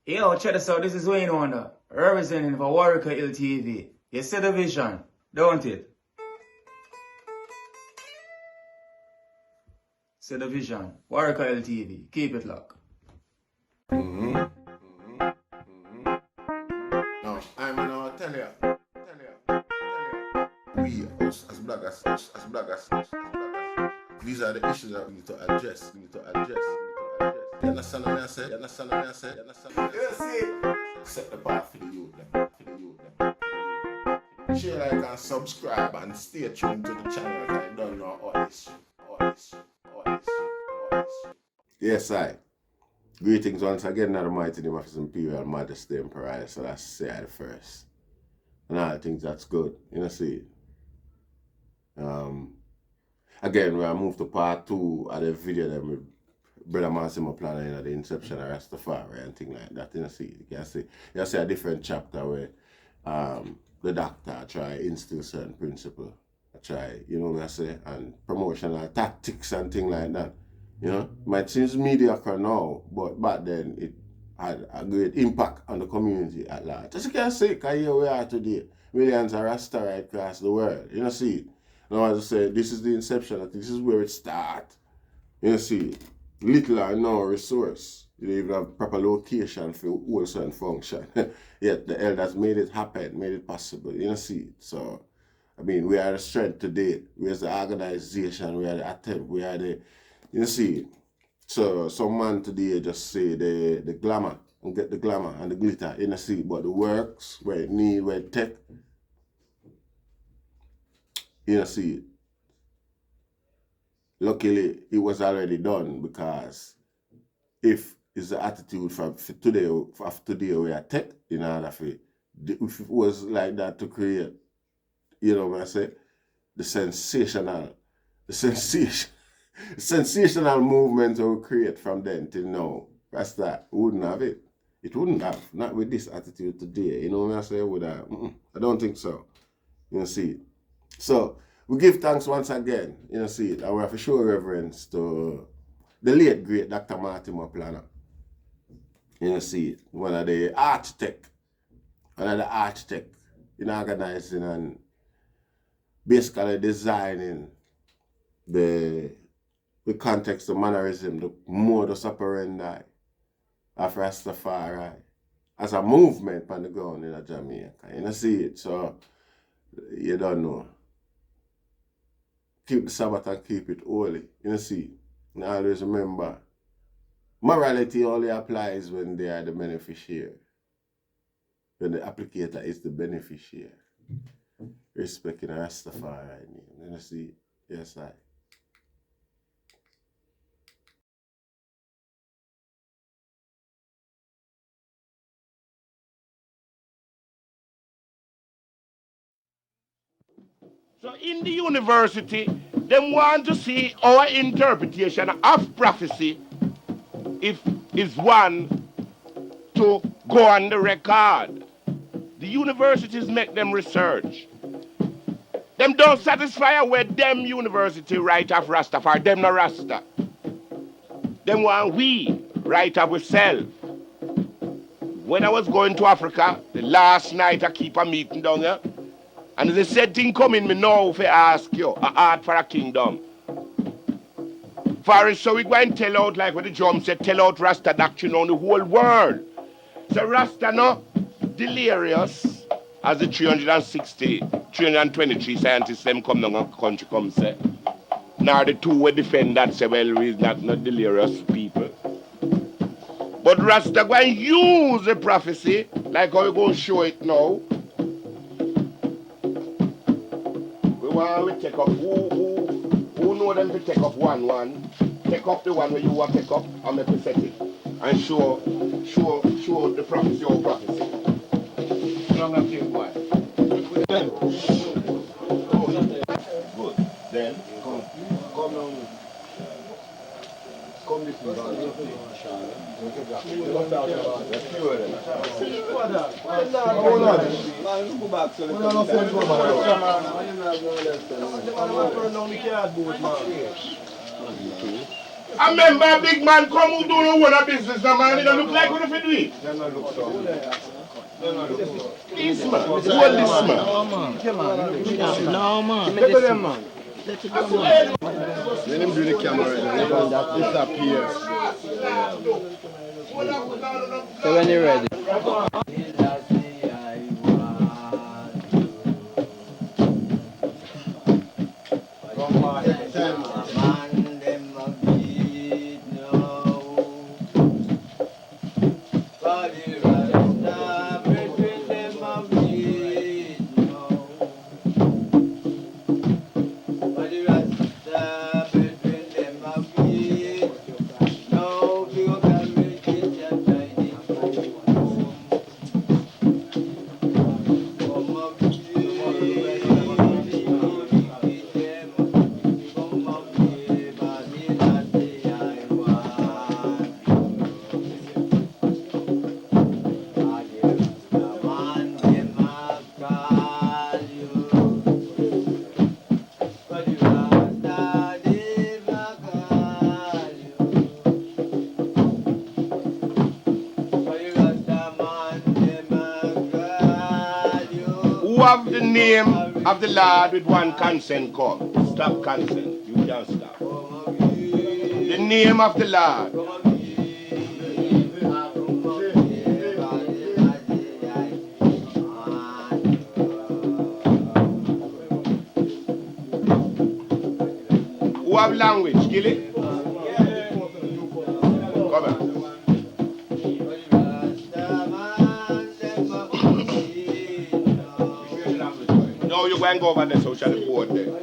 Yo, check this out. This is Wayne Wonder, representing for Warieka LTV. You see the vision, don't it? See the vision. Warieka LTV. Keep it locked. No, I'm gonna tell you. We, us as bloggers, these are the issues that we need to address. You understand what I say? You see? Set the path for the youth. Share, like, and subscribe and stay tuned to the channel because I don't know all this. Yes, I. Greetings once again, now the mighty name of His Imperial Majesty Emperor, so that's say I the first. And I think that's good, you know, see. Again, when I move to part 2 of the video that with Brother MORTIMO PLANO, you know, the inception of Rastafari and things like that, you know, see. You can see a different chapter where the doctor try instill certain principle, try, you know what I say, and promotional tactics and things like that. You know, it might seem mediocre now, but back then it had a great impact on the community at large. As you can see, because here we are today, millions of Rasta right across the world. You know, see, now as I say, this is the inception, this is where it starts. You know, see, little or no resource. You don't even have proper location for all certain function. Yet the elders made it happen, made it possible. You know, see, so, I mean, we are the strength today. We are the organization, we are the attempt, we are the, you see, so some man today just say the glamour and get the glamour and the glitter, you know, see, but the works where it need, where it take, you know, see, luckily it was already done because if it's the attitude for today we are tech in order for if it was like that to create, you know what I say, the sensational movement we create from then till now. That's that. We wouldn't have it. It wouldn't have. Not with this attitude today. You know what I say? Would I? I don't think so. You know, see it. So we give thanks once again. You know, see it. And we have to show reverence to the late great Dr. MORTIMO PLANO. You know, see it. One of the architect in organizing and basically designing the context, the mannerism, the modus operandi of Rastafari as a movement on the ground in Jamaica. You know, see it, so you don't know. Keep the Sabbath and keep it holy. You know, see. And always remember, morality only applies when they are the beneficiary. When the applicator is the beneficiary. Respecting Rastafari. You know, see. Yes, I. So in the university, they want to see our interpretation of prophecy if is one to go on the record. The universities make them research. Them don't satisfy with them university write off Rastafari, them no Rasta. Them want we write off ourselves. When I was going to Africa, the last night I keep a meeting down there, and the said thing coming me now if I ask you, a art for a kingdom. For so we go and tell out, like what the drum said, tell out Rasta doctrine on the whole world. So Rasta no delirious as the 323 scientists them come down and country come say. Now the two will defend that say, well, we're not delirious people. But Rasta go and use the prophecy, like how we're going to show it now. We take up who know them to take up one. Take up the one where you want to take up and make it set it. And show the prophecy or prophecy. Long and clean boy. Then. Good. Then come down. Come this way. I remember a big man come who don't know what a business, no man. He don't look like what if he do it. Please, man. Who are this man? No, man. Look at them, man. Let it go, man. Let him do the camera and disappear. So when you're ready. Who have the name of the Lord with one consent come? Stop consent. You can't stop. The name of the Lord. Who have language? Gilly? Come on. No, you go and go over the social board there.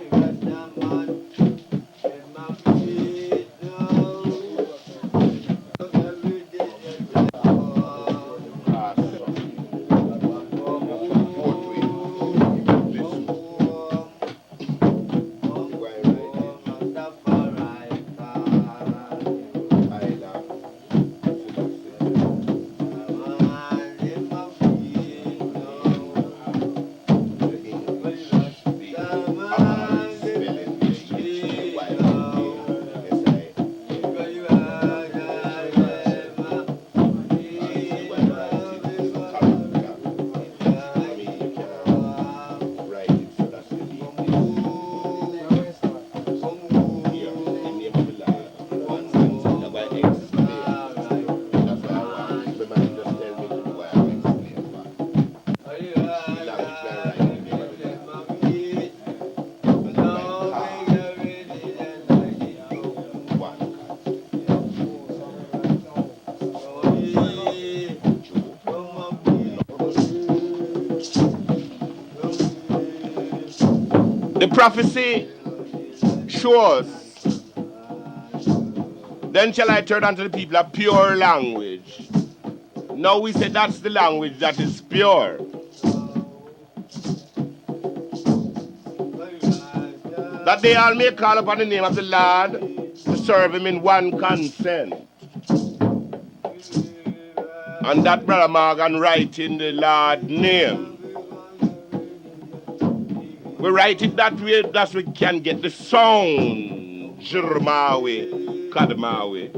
The prophecy shows, then shall I turn unto the people a pure language. Now we say that's the language that is pure. That they all may call upon the name of the Lord to serve him in one consent. And that Brother Morgan write in the Lord's name. We write it that way, that we can get the sound. Jirmawe, Kadmawe.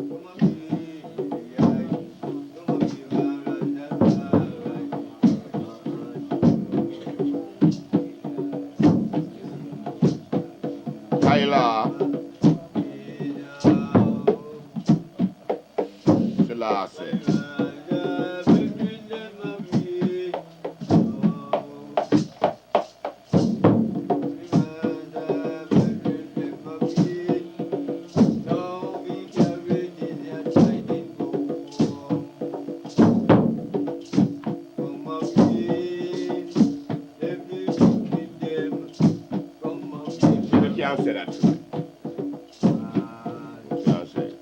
Kaila. Selassie. Can't say that tonight. Can't say it.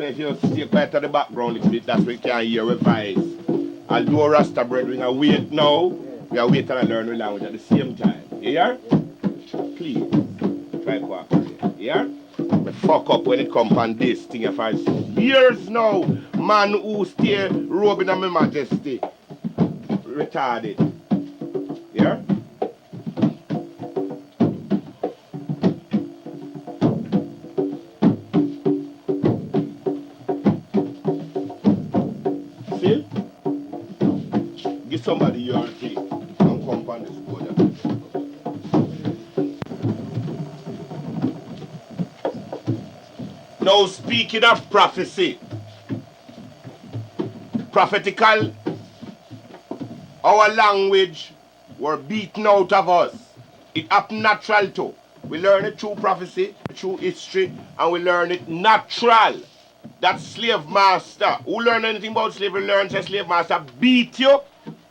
if you stay quiet at the background a little bit, that's where you can hear our voice. I'll do a Rasta brethren and wait now. We are waiting and learn the language at the same time. You hear? Please, try cooperate. You hear? We fuck up when it comes on this thing for years now. Man who stay robing on my majesty. Retarded. You hear? See? Give somebody your tea and come on this border. Now speaking of prophecy, prophetical, our language were beaten out of us. It happened natural too. We learn it through prophecy, through history, and we learn it natural. That slave master, who learned anything about slavery, learned that slave master beat you.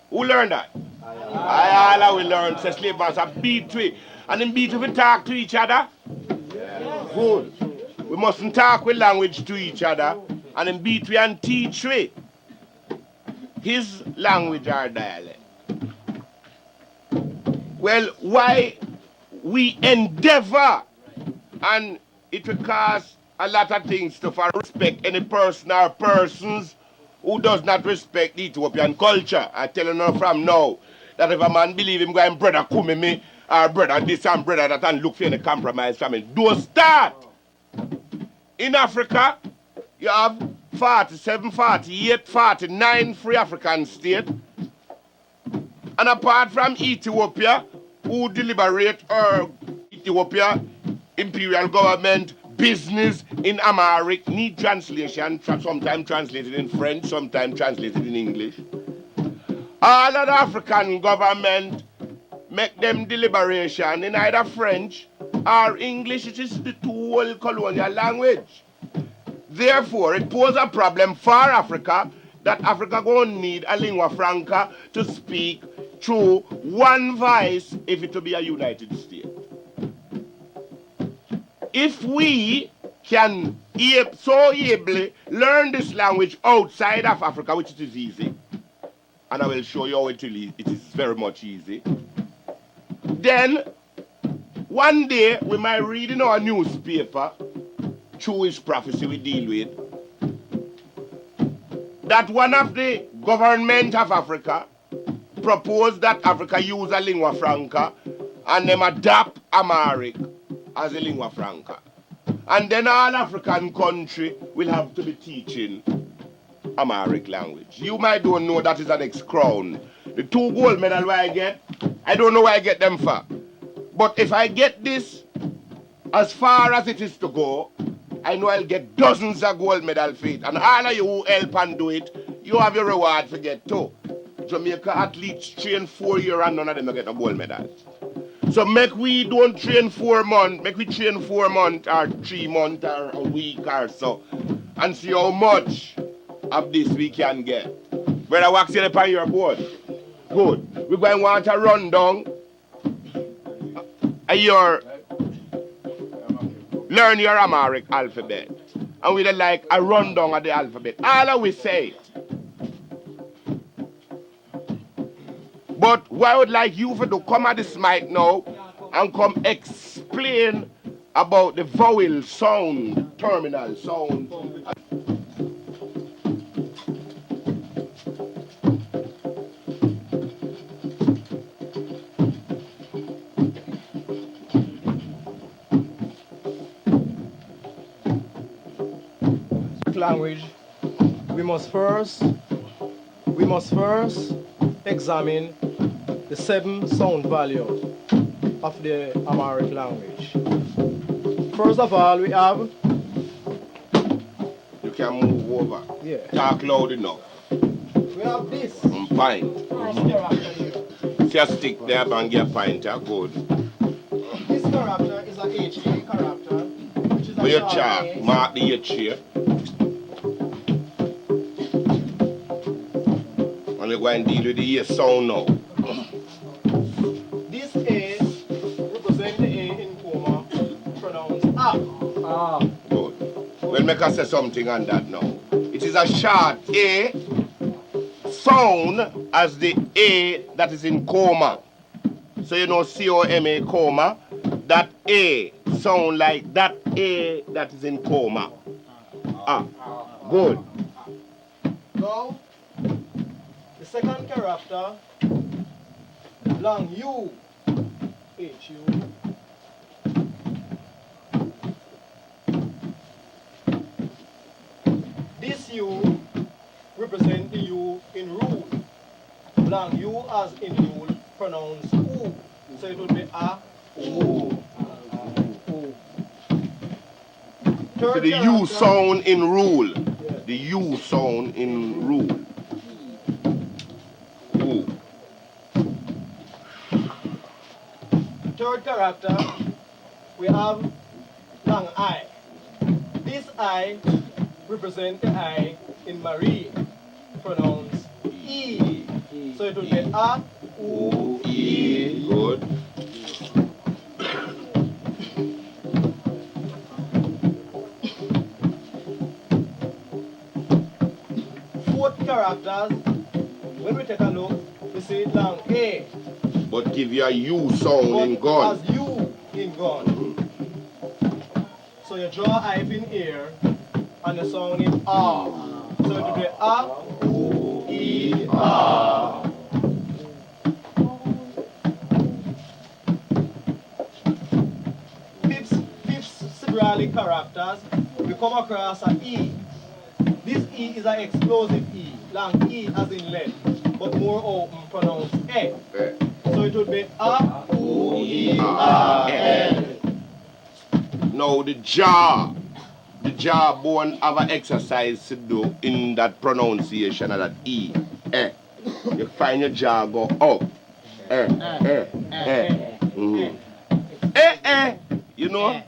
Who learned that? I we learned that slave master beat you. And then beat you we talk to each other. Good. We mustn't talk with language to each other. And then beat we and teach we. His language or dialect. Well, why we endeavor, and it will cause a lot of things to for respect any person or persons who does not respect the Ethiopian culture. I tell you now from now that if a man believe him going brother cummie or brother this and brother that and look for any compromise from him, don't start. In Africa, you have 47, 48, 49 free African states. And apart from Ethiopia, who deliberate Ethiopia, imperial government, business in Amharic, need translation, sometimes translated in French, sometimes translated in English. All of the African government make them deliberation in either French or English. It is the two whole colonial language. Therefore, it poses a problem for Africa that Africa going to need a lingua franca to speak through one voice if it to be a United States. If we can so ably learn this language outside of Africa, which it is easy, and I will show you how it is very much easy, then one day we might read in our newspaper, through his prophecy we deal with, that one of the government of Africa proposed that Africa use a lingua franca and them adopt Amharic as a lingua franca. And then all African country will have to be teaching Amharic language. You might don't know that is an ex-crown. The 2 gold medals I get, I don't know where I get them for. But if I get this as far as it is to go, I know I'll get dozens of gold medal for it. And all of you who help and do it, you have your reward for get too. Jamaica athletes train 4 years and none of them get no gold medals. So make we don't train 4 months, make we train 4 months or 3 months or a week or so. And see how much of this we can get. Brother, wax it upon your board. Good. We're going to want a rundown. Learn your Amharic alphabet. And we'd like a rundown of the alphabet. All of we say it. But what I would like you to come at this mic now and come explain about the vowel sound, terminal sound. Language, we must first examine the 7 sound values of the Amharic language. First of all, we have. You can move over. Yeah. Talk loud enough. We have this. And pint. First character here. Just stick there and get a pint. Good. This character is a HA character, which is a With your sharp chalk, H. mark the H here. And we're going to deal with the ear sound now. This A represents the A in coma, pronounced ah. Good. When make us say something on that now. It is a short A sound as the A that is in coma. So you know C-O-M-A, coma. That A sound like that A that is in coma. Ah, good. Now, the second character, long U, H-U. This U represents the U in rule. Long U as in rule, pronounced U. So it would be A, U. So the U sound in rule. The U sound in rule. Ooh. Third character, we have long I. This I represents the I in Marie, pronounced E. So it will be A, U, E. Good. Fourth characters, when we take a look, we see long A. But give you a U sound in gun. As U in gun. So you draw I in here and the sound in R. So it will be A, U, E, R. Fifth syllabic characters, we come across an E. This E is an explosive E, long E as in lead, but more open, pronounced E. So it would be A, U, E, R, L. Now the jawbone have an exercise to do in that pronunciation of that E. You find your jaw go up. You know?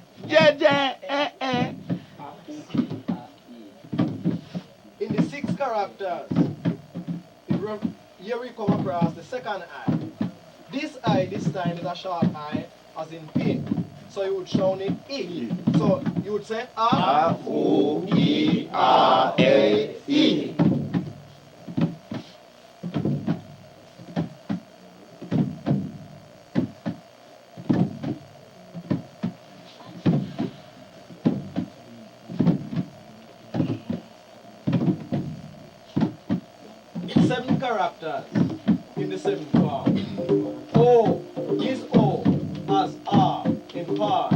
In the 6 characters, here we come across the second I. This I this time is a short I as in pin. So you would sound it E. So you would say A, U, E, R, A, E. Seven characters in the 7th part. O is O as R in part.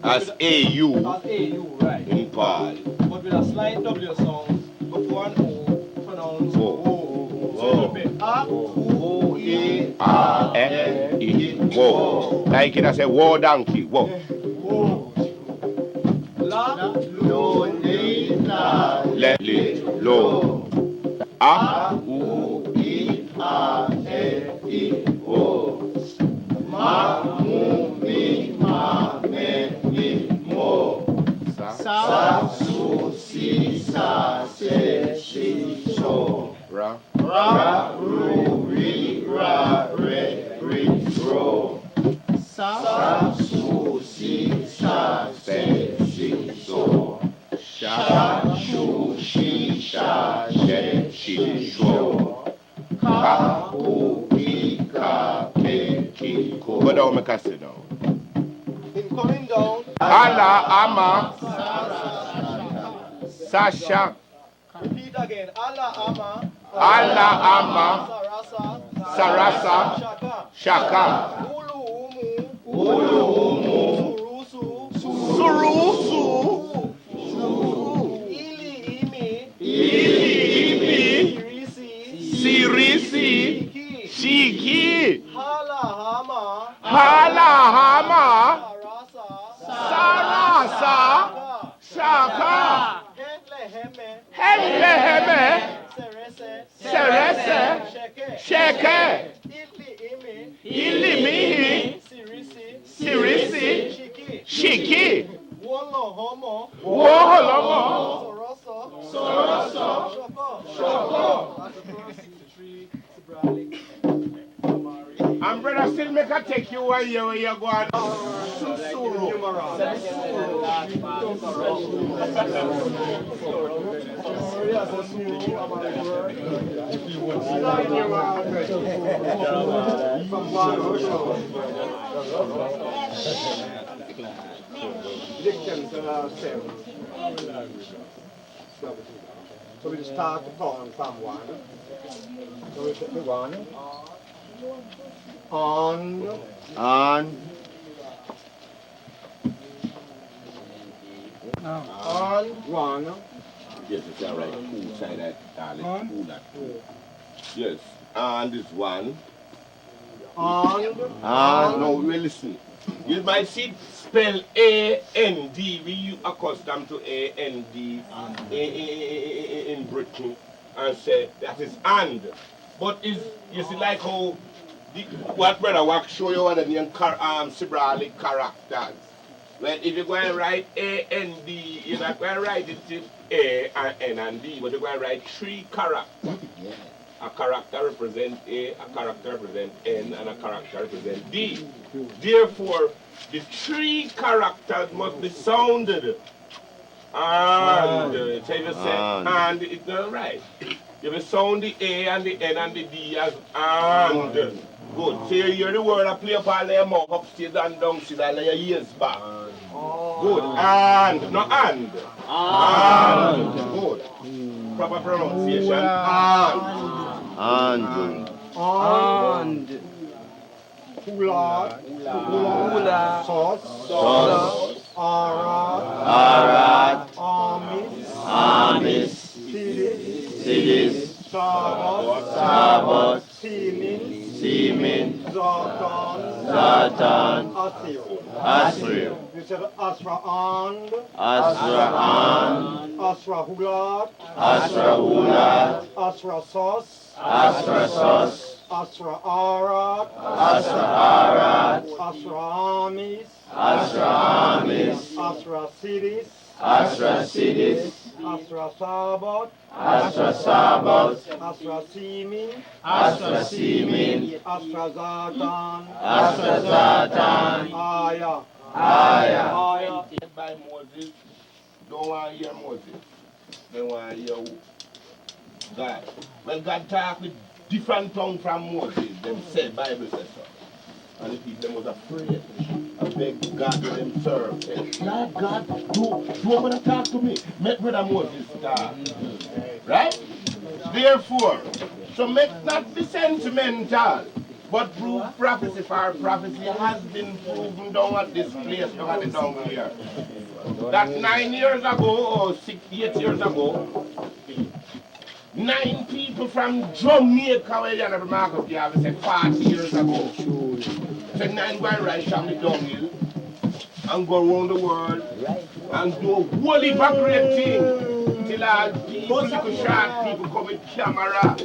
As A-U. As A-U, right. In part. But with a slight W sound before an O, pronounced O. So it will be A, U, E, R, N, E. Whoa. Like it, I say, whoa, donkey. Whoa. Whoa. La, lo, li, la, Let it low. A, U, E, R, A, E, O. Ma, mu, mi, ma, me, mi, mo. Sa, su, si, sa, se, si, so. Ra. Ra, ru, ri, ra, re, ri, ro. Sa, su, si, sa, se, si, so. Sha, shu, shi, sha, she, shi, sho. Ka, u, i, ka, ke, ki, ko. Go down, make us sit down. In coming down, Allah, Ama, Sasha, repeat again. Allah, Ama. Allah, Ama, Sarasa. Sarasa, Shaka, Ulu, umu. Surusu. Surusu, Ili, imi. Sirisi, Shiki, Hala, hama. Hama, Sarasa. Sarasa, Shaka, Heme. Heme, Serese. Sheke, Ili, Ilimi, Sirisi, Shiki, Wolo, homo. Woholomo, Soroso. Shoko. and brother still make a take like you and you when you go on Susuru. So we start to count from one. So we take the one. On. On. One. Yes, it's all right. Cool side that, darling. Cool that. Yes. And this one. On. No, well, listen. You might see spell A-N-D. We are accustomed to A-N-D in Britain and say that is and. But is you see like how what brother Wack show you what the name symbolic characters. Well, if you're going to write A-N-D, you're not going to write it to A and N and D, but you're going to write three characters. A character represents A, a character represents N, and a character represents D. Therefore, the three characters must be sounded. And, so if you say and, it's not right. You will sound the A and the N and the D as and. Good. So you hear the word I play upon their mouth upstairs and downstairs and your ears back. Good. And. No and. And. Good. Proper pronunciation. And. Hula. Sauce. Arat. Amis. Sidis. Sabot. Semin. Zatan. Asir. You said Asra and. Asra Hulat. Asra Sauce. Asra Arat. Asra Amis. Asra Sidis. Asra Sabot. Asra Simin. Asra Zatan. Aya. By Moses, don't want to hear Moses. They want to hear who? God. Well, God talked with different tongue from Moses. Them said, Bible says so. And the people was afraid. I beg God to them serve. Lord God, don't want to talk to me. Make brother Moses talk. Right? Therefore, so make not be sentimental, but prove prophecy, for prophecy has been proven down at this place, down at the down here. That 9 years ago, or 8 years ago, 9 people from Jamaica, where you never mark up, you have said 40 years ago. So 9 go right from the downhill and go around the world and do a whole heap of great things. Till all people, little sharp people come with camera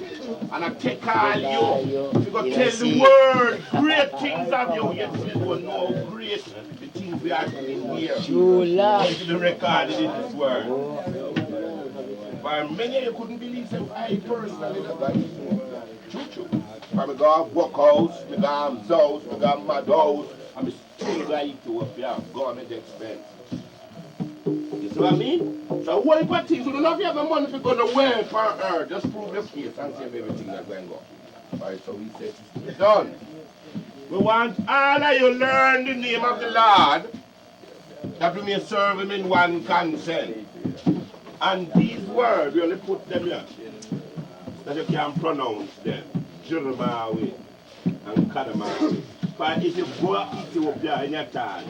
and I take all you. You go tell the world great things of you. Yes, you don't know great the things we are doing here. To be recorded in this world. For many of you couldn't believe them. I personally don't like it. True. For me go workhouse, me go arms house, me go mad house, and me still right to up here government expense. You see what I mean? So what if things, you don't know if you have the money to go to work for her, just prove your case and see if everything that's going to go. Alright, so we said it's done. We want all of you learn the name of the Lord, that we may serve him in one consent. And these words, we only put them here, that you can pronounce them. Jeremawi and Kadamawi. But if you go to Ethiopia in your town,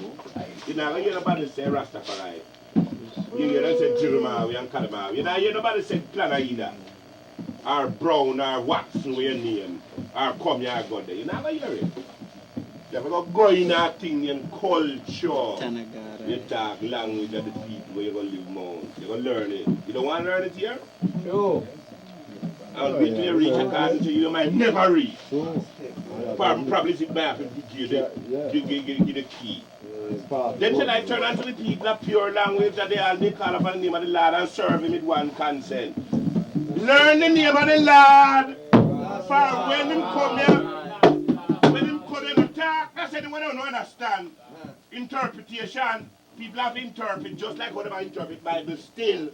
you're not going to hear nobody say Rastafari. You hear them say Jeremawi and Kadamawi. You're not hear nobody say Plana either. Or Brown or Watson with your name. Or Cummie or God there. You're not going to hear it. You're going to go in that thing in culture. You talk language of the people where you're going to live more. You're going to learn it. You don't want to learn it here? No. I'll wait till you reach according to you might never reach. Probably sit back and give the key. Then shall I turn on to the people of pure language that they all may call upon the name of the Lord and serve him with one consent. Learn the name of the Lord. For when him come here, and talk, that's said when you don't understand interpretation, people have to interpret just like what they interpret Bible still.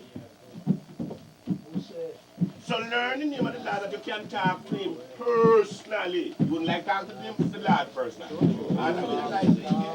So learn the name of the Lord that you can talk to him personally. You wouldn't like talk to him, the Lord personally.